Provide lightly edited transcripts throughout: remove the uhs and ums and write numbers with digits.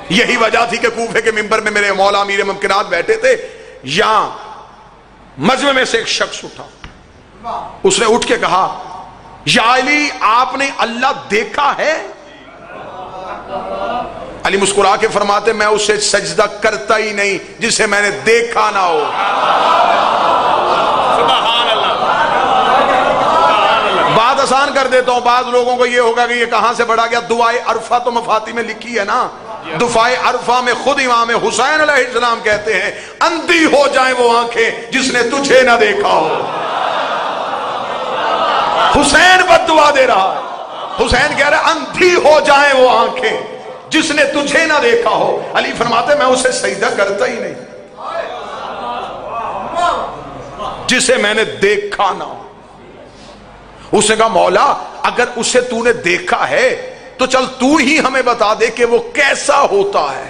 یہی وجہ تھی کہ کوفے کے منبر میں میرے مولا امیر ممکنات بیٹھے تھے، یہاں مجمع میں سے ایک شخص اٹھا، اس نے اٹھ کے کہا یا علی آپ نے اللہ دیکھا ہے؟ علی مسکرا کے فرماتے میں اسے سجدہ کرتا ہی نہیں جسے میں نے دیکھا نہ ہو۔ سبحان اللہ۔ بات آسان کر دیتا ہوں، بعض لوگوں کو یہ ہوگا کہ یہ کہاں سے بڑھا گیا، دعائے عرفہ تو مفاتی میں لکھی ہے نا، دعائے عرفہ میں خود امام حسین علیہ السلام کہتے ہیں اندھی ہو جائیں وہ آنکھیں جس نے تجھے نہ دیکھا ہو۔ حسین بد دعا دے رہا ہے، حسین کہہ رہا ہے اندھی ہو جائیں وہ آنکھیں جس نے تجھے نہ دیکھا ہو۔ علی فرماتے میں اسے سجدہ کرتا ہی نہیں جسے میں نے دیکھا نہ ہو۔ اس نے کہا مولا اگر اسے تو نے دیکھا ہے تو چل تو ہی ہمیں بتا دے کہ وہ کیسا ہوتا ہے۔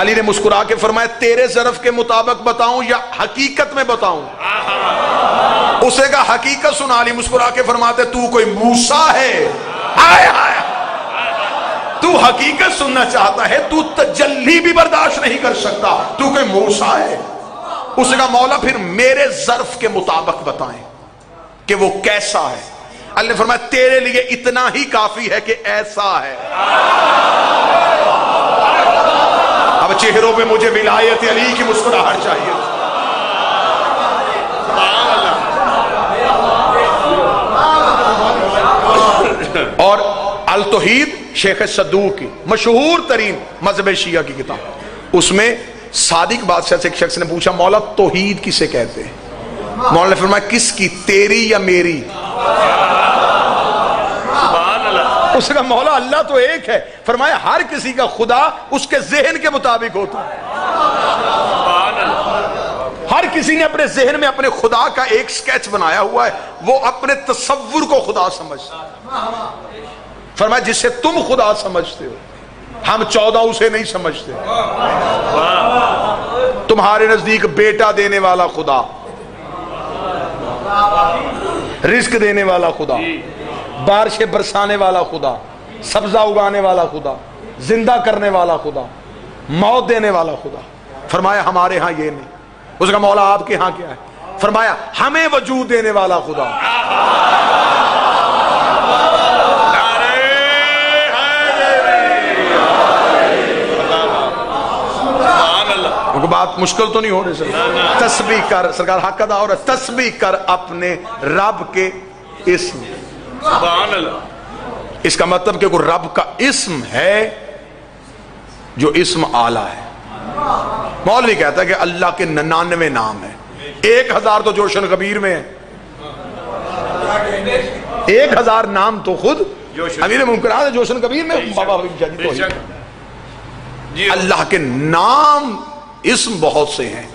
علی نے مسکرا کے فرمایا تیرے ظرف کے مطابق بتاؤں یا حقیقت میں بتاؤں؟ اسے کہا حقیقت سنا۔ علی مسکرا کے فرماتے تو کوئی موسیٰ ہے؟ آئے آئے تو حقیقت سننا چاہتا ہے، تو تجلی بھی برداشت نہیں کر سکتا، تو کوئی موسیٰ ہے؟ اسے کہا مولا پھر میرے ظرف کے مطابق بتائیں کہ وہ کیسا ہے۔ اللہ نے فرمایا تیرے لیے اتنا ہی کافی ہے کہ ایسا ہے۔ اب چہروں پہ مجھے ولایت علی کی مسکراہٹ چاہیے۔ اور التوحید شیخ صدوق کی مشہور ترین مذہب شیعہ کی کتاب، اس میں صادق بادشاہ سے ایک شخص نے پوچھا مولا توحید کسے کہتے ہیں؟ مولا نے فرمایا کس کی، تیری یا میری؟ اس نے کہا مولا اللہ تو ایک ہے۔ فرمایا ہر کسی کا خدا اس کے ذہن کے مطابق ہوتا ہے، ہر کسی نے اپنے ذہن میں اپنے خدا کا ایک سکیچ بنایا ہوا ہے، وہ اپنے تصور کو خدا سمجھتا ہے۔ فرمایا جسے تم خدا سمجھتے ہو ہم 14 اسے نہیں سمجھتے۔ تمہارے نزدیک بیٹا دینے والا خدا، رزق دینے والا خدا، بارشیں برسانے والا خدا، سبزہ اگانے والا خدا، زندہ کرنے والا خدا، موت دینے والا خدا۔ فرمایا ہمارے ہاں یہ نہیں۔ اس کا مولا آپ کے ہاں کیا ہے؟ فرمایا ہمیں وجود دینے والا خدا۔ ان کو بات مشکل تو نہیں ہو رہی سر؟ تسبیح کر، سرکار حق ادا ہو رہا ہے، تسبیح کر اپنے رب کے اسم۔ سبحان اللہ۔ اس کا مطلب کہ کوئی رب کا اسم ہے جو اسم اعلیٰ ہے۔ مولوی کہتا ہے کہ اللہ کے 99 نام ہیں، 1000 تو جوشن کبیر میں ہے، 1000 نام تو خود امیر ممکنات ہے جوشن کبیر میں۔ بابا اللہ کے نام اسم بہت سے ہیں،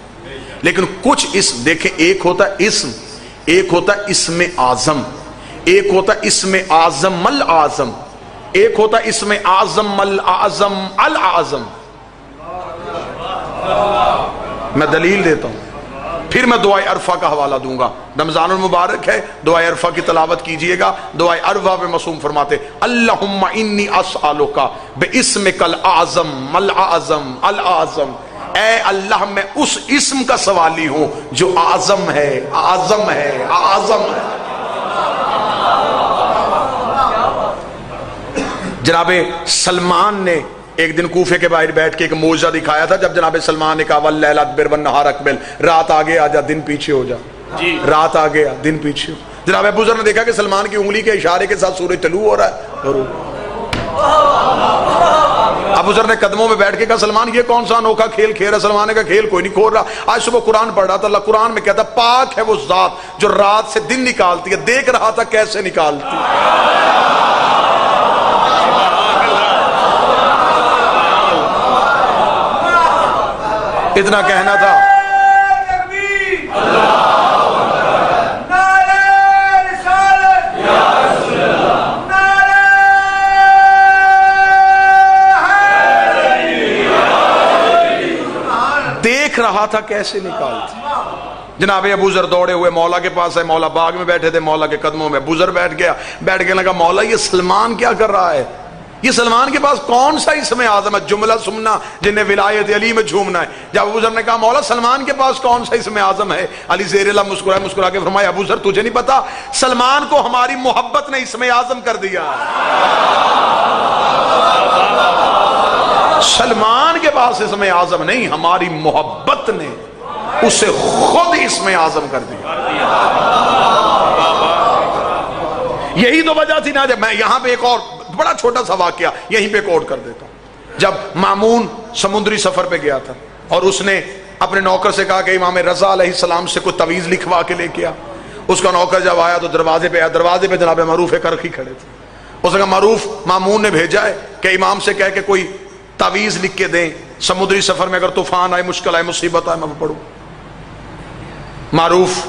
لیکن کچھ اسم دیکھیں، ایک ہوتا ہے اسم، ایک ہوتا ہے اسم اعظم، ایک ہوتا ہے اسم اعظم الاعظم، ایک ہوتا ہے اسم اعظم الاعظم الاعظم۔ میں دلیل دیتا ہوں، پھر میں دعائے عرفہ کا حوالہ دوں گا۔ رمضان المبارک ہے، دعائے عرفہ کی تلاوت کیجئے گا۔ دعائے عرفہ پہ معصوم فرماتے اللہم انی اسألک باسمک الاعظم الاعظم الاعظم، اے اللہ میں اس اسم کا سوالی ہوں جو اعظم ہے، اعظم ہے، اعظم ہے۔ جناب سلمان نے ایک دن کوفے کے باہر بیٹھ کے ایک معجزہ دکھایا تھا، جب جناب سلمان نے کہا واللیل ادبر والنہار اقبل، رات آگے آ جا دن پیچھے ہو جا، رات آگے آ دن پیچھے ہو۔ جناب ابو ذر نے دیکھا کہ سلمان کی انگلی کے اشارے کے ساتھ سورج طلوع ہو رہا ہے۔ ابو ذر نے قدموں میں بیٹھ کے کہا سلمان یہ کون سا انوکھا کھیل کھیل رہا؟ سلمان نے کہا کھیل کوئی نہیں کھول رہا، آج صبح قرآن پڑھ رہا تھا، اللہ قرآن میں کہتا پاک ہے وہ ذات جو رات سے دن نکالتی ہے، دیکھ رہا تھا کیسے نکالتی۔ اتنا کہنا تھا۔ دیکھ رہا تھا کیسے نکالتی۔ جناب ابو ذر دوڑے ہوئے مولا کے پاس ہے، مولا باغ میں بیٹھے تھے، مولا کے قدموں میں ابو ذر بیٹھ گیا، لگا مولا یہ سلمان کیا کر رہا ہے؟ یہ سلمان کے پاس کون سا اسم اعظم ہے؟ جملہ سننا جنہیں ولایت علی میں جھومنا ہے. جب ابو ذر نے کہا مولا سلمان کے پاس کون سا اسم اعظم ہے؟ علی زیر اللہ مسکرا کے فرمایا ابو ذر تجھے نہیں پتا، سلمان کو ہماری محبت نے اسم اعظم کر دیا. سلمان کے پاس اسم اعظم نہیں، ہماری محبت نے اسے خود اسم اعظم کر دیا. یہی تو وجہ تھی نا. جب میں یہاں پہ ایک اور بڑا چھوٹا سا واقعہ یہیں پہ کوٹ کر دیتا ہوں. جب مامون سمندری سفر پہ گیا تھا اور اس نے اپنے نوکر سے کہا کہ امام رضا علیہ السلام سے کوئی تعویذ لکھوا کے لے کے آ. اس کا نوکر جب آیا تو دروازے پہ آیا، دروازے پہ جناب معروف کرخی کھڑے تھے. اس نے کہا معروف مامون نے بھیجا ہے کہ امام سے کہہ کے کوئی تعویذ لکھ کے دیں، سمندری سفر میں اگر طوفان آئے، مشکل آئے، مصیبت آئے، میں پڑھوں. معروف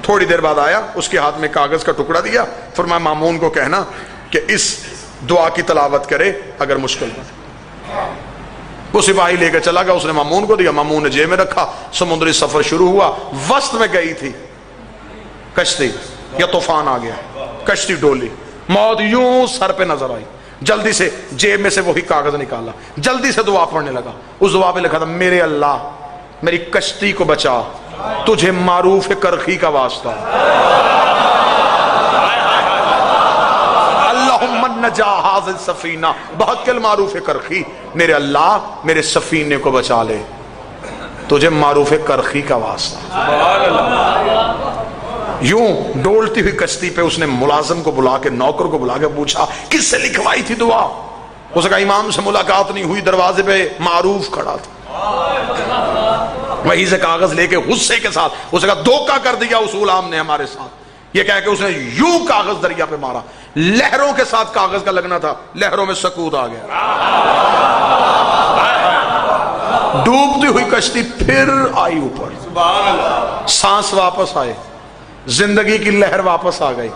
تھوڑی دیر بعد آیا، اس کے ہاتھ میں کاغذ کا ٹکڑا دیا، فرمایا مامون کو کہنا کہ اس دعا کی تلاوت کرے اگر مشکل ہے. وہ سپاہی لے کے چلا گیا، اس نے مامون کو دیا، مامون نے جیب میں رکھا. سمندری سفر شروع ہوا، وسط میں گئی تھی کشتی، یا طوفان آ گیا، کشتی ڈولی، موت یوں سر پہ نظر آئی. جلدی سے جیب میں سے وہی کاغذ نکالا، جلدی سے دعا پڑھنے لگا. اس دعا پہ لکھا تھا میرے اللہ میری کشتی کو بچا، تجھے معروف کرخی کا واسطہ، اللہم نجا حاضر سفینہ بحق المعروف کرخی، میرے اللہ میرے سفینے کو بچا لے، تجھے معروف کرخی کا واسطہ. یوں ڈولتی ہوئی کشتی پہ اس نے ملازم کو بلا کے، نوکر کو بلا کے پوچھا کس سے لکھوائی تھی دعا؟ اس نے کہا امام سے ملاقات نہیں ہوئی، دروازے پہ معروف کھڑا تھا. وہیں سے کاغذ لے کے غصے کے ساتھ اس نے کہا دھوکہ کر دیا اس غلام نے ہمارے ساتھ. یہ کہہ کے اس نے یوں کاغذ دریا پہ مارا، لہروں کے ساتھ کاغذ کا لگنا تھا، لہروں میں سکوت آ گیا. ڈوبتی ہوئی کشتی پھر آئی اوپر، سانس واپس آئے، زندگی کی لہر واپس آ گئی.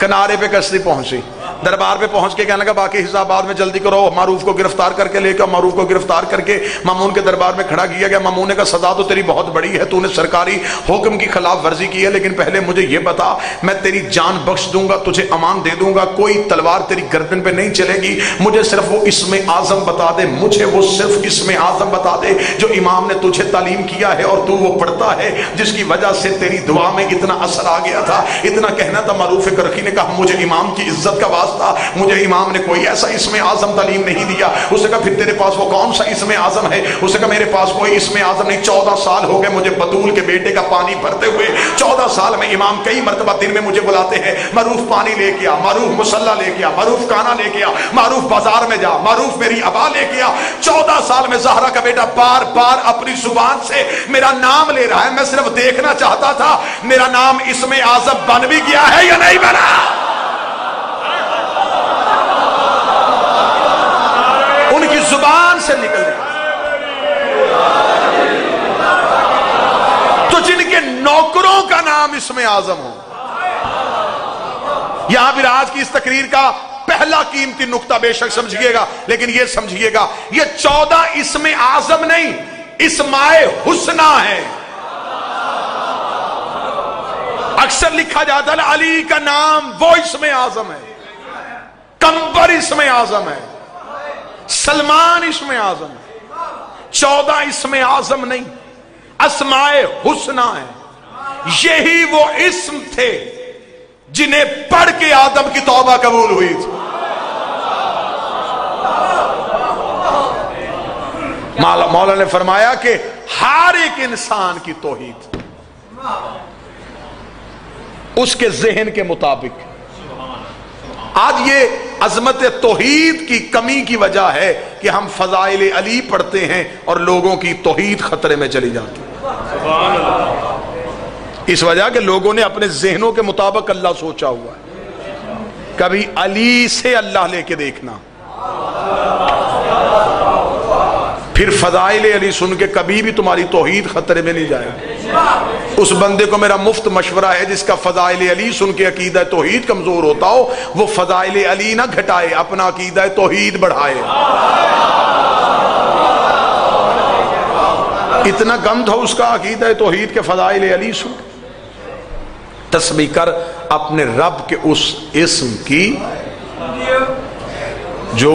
کنارے پہ کشتی پہنچی، دربار پہ پہنچ کے کہنے لگا باقی حسابات میں جلدی کرو، معروف کو گرفتار کر کے لے کے. معروف کو گرفتار کر کے مامون کے دربار میں کھڑا کیا گیا. مامون نے کہا سزا تو تیری بہت بڑی ہے، تو نے سرکاری حکم کی خلاف ورزی کی ہے، لیکن پہلے مجھے یہ بتا، میں تیری جان بخش دوں گا، تجھے امان دے دوں گا، کوئی تلوار تیری گردن پہ نہیں چلے گی، مجھے صرف وہ اسم اعظم بتا دے، مجھے وہ صرف اسم اعظم بتا دے جو امام نے تجھے تعلیم کیا ہے اور تو وہ پڑھتا ہے، جس کی وجہ سے تیری دعا میں اتنا اثر آ گیا تھا. اتنا کہنا تھا. معروف کرخی نے کہا مجھے امام کی عزت کا واسطہ، مجھے امام نے کوئی ایسا اسم اعظم تعلیم نہیں دیا. اس نے کہا پھر تیرے پاس وہ کون سا اسم اعظم ہے؟ اس نے کہا میرے پاس کوئی اسم اعظم نہیں. 14 سال ہو گئے مجھے بطول کے بیٹے کا پانی بھرتے ہوئے. 14 سال میں امام کئی مرتبہ دن میں مجھے بلاتے ہیں، معروف پانی لے کے آ، معروف مصلی لے کے آ، معروف کانا لے کے آ، معروف بازار میں جا، معروف میری ابا لے کے آ. 14 سال میں زہرا کا بیٹا بار بار اپنی زبان سے میرا نام لے رہا ہے. میں صرف دیکھنا چاہتا تھا میرا نام اسم اعظم بن بھی گیا ہے یا نہیں بنا. ان کی زبان سے نکل گیا. تو جن کے نوکروں کا نام اسم اعظم ہو. یہاں پھر آج کی اس تقریر کا پہلا قیمتی نقطہ بے شک سمجھیے گا، لیکن یہ سمجھیے گا یہ 14 اسم اعظم نہیں، اسمائے حسنہ ہے. اکثر لکھا جاتا ہے علی کا نام وہ اسم اعظم ہے، کمبر اسم اعظم ہے، سلمان اسم اعظم ہے. 14 اسم اعظم نہیں، اسمائے حسنہ ہے. یہی وہ اسم تھے جنہیں پڑھ کے آدم کی توبہ قبول ہوئی تھی. مولا نے فرمایا کہ ہر ایک انسان کی توحید اس کے ذہن کے مطابق. آج یہ عظمت توحید کی کمی کی وجہ ہے کہ ہم فضائل علی پڑھتے ہیں اور لوگوں کی توحید خطرے میں چلی جاتی ہے. اس وجہ کہ لوگوں نے اپنے ذہنوں کے مطابق اللہ سوچا ہوا ہے. کبھی علی سے اللہ لے کے دیکھنا، پھر فضائل علی سن کے کبھی بھی تمہاری توحید خطرے میں نہیں جائے. اس بندے کو میرا مفت مشورہ ہے جس کا فضائل علی سن کے عقیدہ توحید کمزور ہوتا ہو، وہ فضائل علی نہ گھٹائے، اپنا عقیدہ توحید بڑھائے. اتنا کم تھا اس کا عقیدہ توحید کے فضائل علی سن. تسبیح کر اپنے رب کے اس اسم کی جو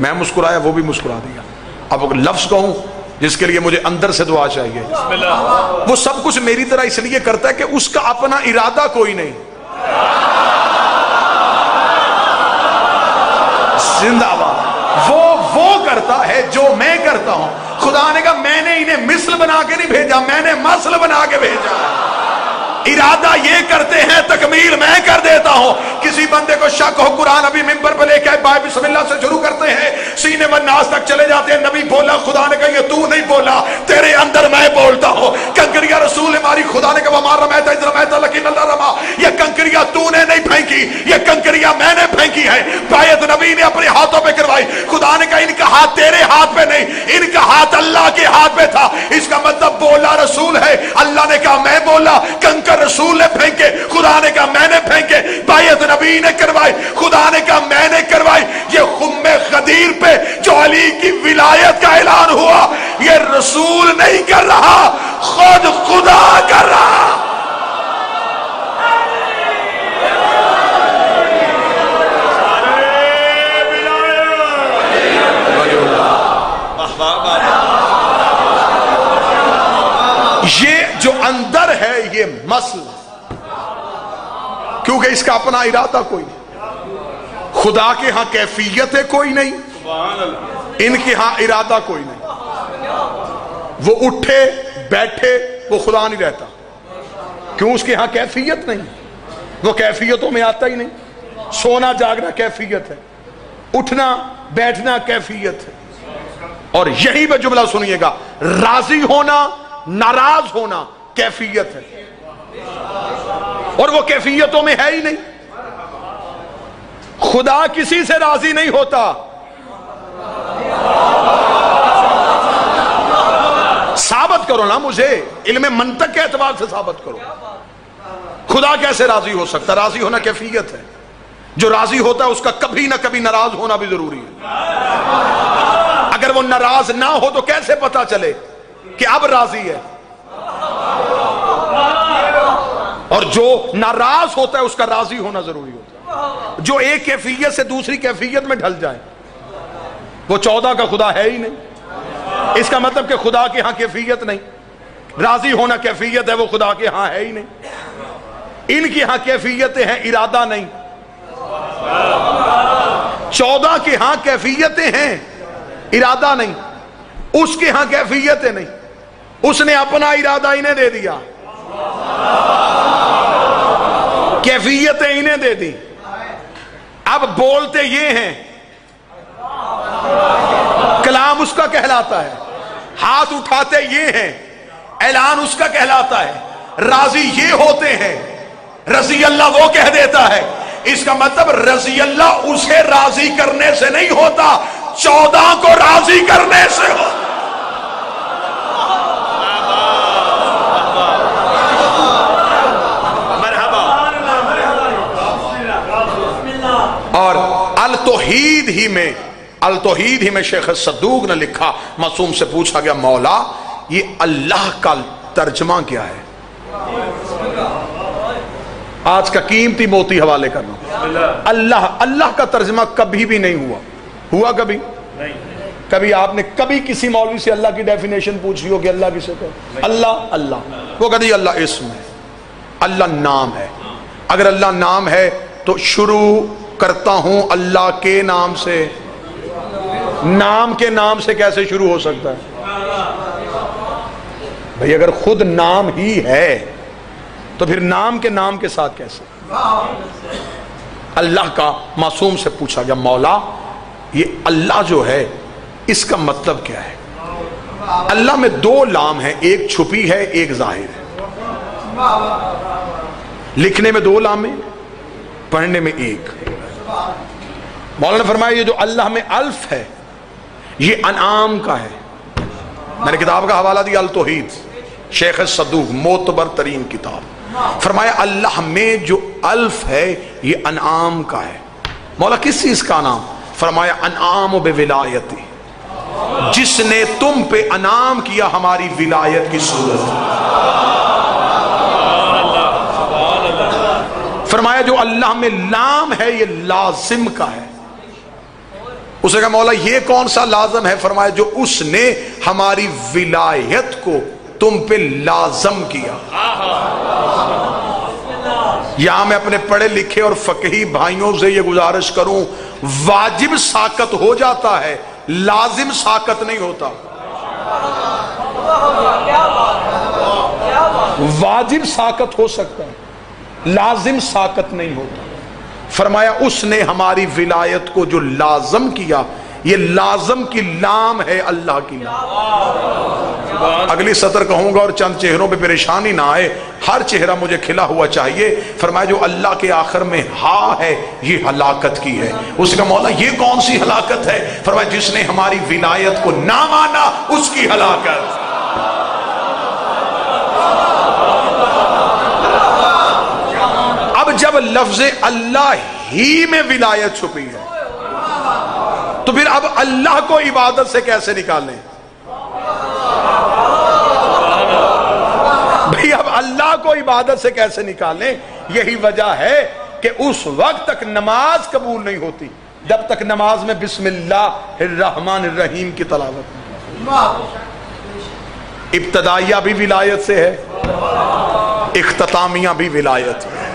میں مسکرایا وہ بھی مسکرا دیا. اب لفظ کہوں جس کے لیے مجھے اندر سے دعا چاہیے. وہ سب کچھ میری طرح اس لیے کرتا ہے کہ اس کا اپنا ارادہ کوئی نہیں. زندہ باد. وہ کرتا ہے جو میں کرتا ہوں. خدا نے کہا میں نے انہیں مثل بنا کے نہیں بھیجا, میں نے مثل بنا کے بھیجا. ارادہ یہ کرتے ہیں, تکمیل میں کر دیتا ہوں. کسی بندے کو شک ہو, قرآن ابھی ممبر پہ لے کے آئے, بسم اللہ سے شروع کرتے ہیں, سینے و ناس تک چلے جاتے ہیں. نبی بولا, خدا نے کہا یہ تو نہیں بولا, تیرے اندر میں بولتا ہوں. کنکریاں رسول نے ماری, خدا نے کہا وما رمیت اذ رمیت لیکن اللہ رما. یہ کنکریاں تو نے نہیں پھینکی, یہ کنکریاں میں نے پھینکی ہیں. بیعت نبی نے اپنے ہاتھوں پہ کروائی. خدا نے کہا ان کا ہاتھ تیرے ہاتھ پہ نہیں, ان کا ہاتھ اللہ کے ہاتھ پہ تھا. اس کا مطلب بولا رسول ہے, اللہ نے کہا میں بولا. کنکر رسول نے پھینکے, خدا نے کہا میں نے پھینکے. بیعت نبی نے کروائی, خدا نے کہا میں نے کروائی. یہ خم غدیر پہ جو علی کی ولایت کا اعلان ہوا, یہ رسول نہیں کر رہا, خود خدا کر رہا. یہ جو اندر ہے یہ مسئلہ, کیونکہ اس کا اپنا ارادہ کوئی نہیں. خدا کے ہاں کیفیت ہے کوئی نہیں, ان کے ہاں ارادہ کوئی نہیں. وہ اٹھے بیٹھے وہ خدا نہیں رہتا, کیوں اس کے ہاں کیفیت نہیں, وہ کیفیتوں میں آتا ہی نہیں. سونا جاگنا کیفیت ہے, اٹھنا بیٹھنا کیفیت ہے. اور یہی پہ جملہ سنیے گا, راضی ہونا ناراض ہونا کیفیت ہے, اور وہ کیفیتوں میں ہے ہی نہیں. خدا کسی سے راضی نہیں ہوتا. ثابت کرو نا مجھے, علم منطق کے اعتبار سے ثابت کرو. خدا کیسے راضی ہو سکتا؟ راضی ہونا کیفیت ہے. جو راضی ہوتا ہے اس کا کبھی نہ کبھی ناراض ہونا بھی ضروری ہے. اگر وہ ناراض نہ ہو تو کیسے پتا چلے کہ اب راضی ہے؟ اور جو ناراض ہوتا ہے اس کا راضی ہونا ضروری ہوتا ہے. جو ایک کیفیت سے دوسری کیفیت میں ڈھل جائے وہ 14 کا خدا ہے ہی نہیں. اس کا مطلب کہ خدا کے ہاں کیفیت نہیں. راضی ہونا کیفیت ہے, وہ خدا کے ہاں ہے ہی نہیں. ان کی ہاں کیفیتیں ہیں, ارادہ نہیں. 14 کے ہاں کیفیتیں ہیں, ارادہ نہیں. اس کے ہاں کیفیتیں نہیں, اس نے اپنا ارادہ انہیں دے دیا, کیفیتیں انہیں دے دی. اب بولتے یہ ہیں, کلام اس کا کہلاتا ہے. ہاتھ اٹھاتے یہ ہیں, اعلان اس کا کہلاتا ہے. راضی یہ ہوتے ہیں, رضی اللہ وہ کہہ دیتا ہے. اس کا مطلب رضی اللہ اسے راضی کرنے سے نہیں ہوتا, 14 کو راضی کرنے سے ہوتا. اور التوحید ہی میں شیخ صدوق نے لکھا, معصوم سے پوچھا گیا مولا یہ اللہ کا ترجمہ کیا ہے؟ آج کا قیمتی موتی حوالے کرنا. اللہ کا ترجمہ کبھی بھی نہیں ہوا کبھی؟ کبھی آپ نے کبھی کسی مولوی سے اللہ کی ڈیفینیشن پوچھی ہو کہ اللہ کسے کہتے؟ اللہ وہ کہتے ہیں اللہ اسم ہے, اللہ نام ہے. اگر اللہ نام ہے تو شروع کرتا ہوں اللہ کے نام سے. نام کے نام سے کیسے شروع ہو سکتا ہے بھئی؟ اگر خود نام ہی ہے تو پھر نام کے نام کے ساتھ کیسے؟ اللہ کا معصوم سے پوچھا گیا مولا یہ اللہ جو ہے اس کا مطلب کیا ہے؟ اللہ میں 2 لام ہیں, ایک چھپی ہے ایک ظاہر ہے. لکھنے میں 2 لام ہیں, پڑھنے میں 1. مولانا فرمایا یہ جو اللہ میں الف ہے یہ انعام کا ہے. میں نے کتاب کا حوالہ دیا التوحید, شیخ صدوق, معتبر ترین کتاب. فرمایا اللہ میں جو الف ہے یہ انعام کا ہے. مولا کس چیز کا انعام؟ فرمایا انعام بولایتی, جس نے تم پہ انعام کیا ہماری ولایت کی صورت. فرمایا جو اللہ میں لام ہے یہ لازم کا ہے. اسے کہا مولا یہ کون سا لازم ہے؟ فرمایا جو اس نے ہماری ولایت کو تم پہ لازم کیا۔ یہاں میں اپنے پڑھے لکھے اور فقہی بھائیوں سے یہ گزارش کروں، واجب ساقط ہو جاتا ہے، لازم ساقط نہیں ہوتا۔ واجب ساقط ہو سکتا ہے، لازم ساقط نہیں ہوتا۔ فرمایا اس نے ہماری ولایت کو جو لازم کیا، یہ لازم کی لام ہے اللہ کی لام۔ اگلی سطر کہوں گا اور چند چہروں پہ پریشانی نہ آئے، ہر چہرہ مجھے کھلا ہوا چاہیے۔ فرمایا جو اللہ کے آخر میں ہاں ہے یہ ہلاکت کی ہے۔ اس کا مولا یہ کون سی ہلاکت ہے؟ فرمایا جس نے ہماری ولایت کو نہ مانا اس کی ہلاکت۔ اب جب لفظ اللہ ہی میں ولایت چھپی ہے تو پھر اب اللہ کو عبادت سے کیسے نکالیں؟ بھئی اب اللہ کو عبادت سے کیسے نکالیں؟ یہی وجہ ہے کہ اس وقت تک نماز قبول نہیں ہوتی جب تک نماز میں بسم اللہ الرحمن الرحیم کی تلاوت نہیں۔ ابتدائیہ بھی ولایت سے ہے، اختتامیہ بھی ولایت ہے۔